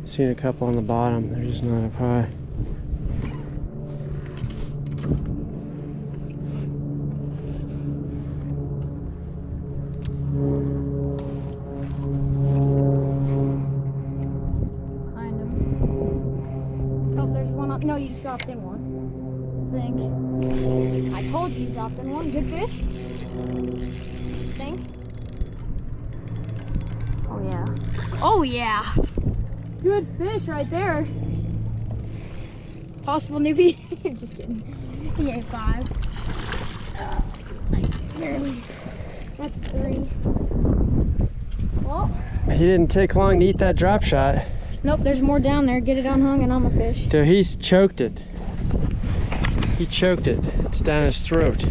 Seen a couple on the bottom, they're just not up high. Behind him. Oh, there's one up. No, you just dropped in one. I think. I told you dropped in one. Good fish? Think? Oh, yeah. Oh, yeah. Good fish right there. Possible newbie. Just kidding. He ain't 5. That's 3. Well. He didn't take long to eat that drop shot. Nope, there's more down there. Get it unhung and I'm a fish. Dude, he's choked it. He choked it. It's down his throat.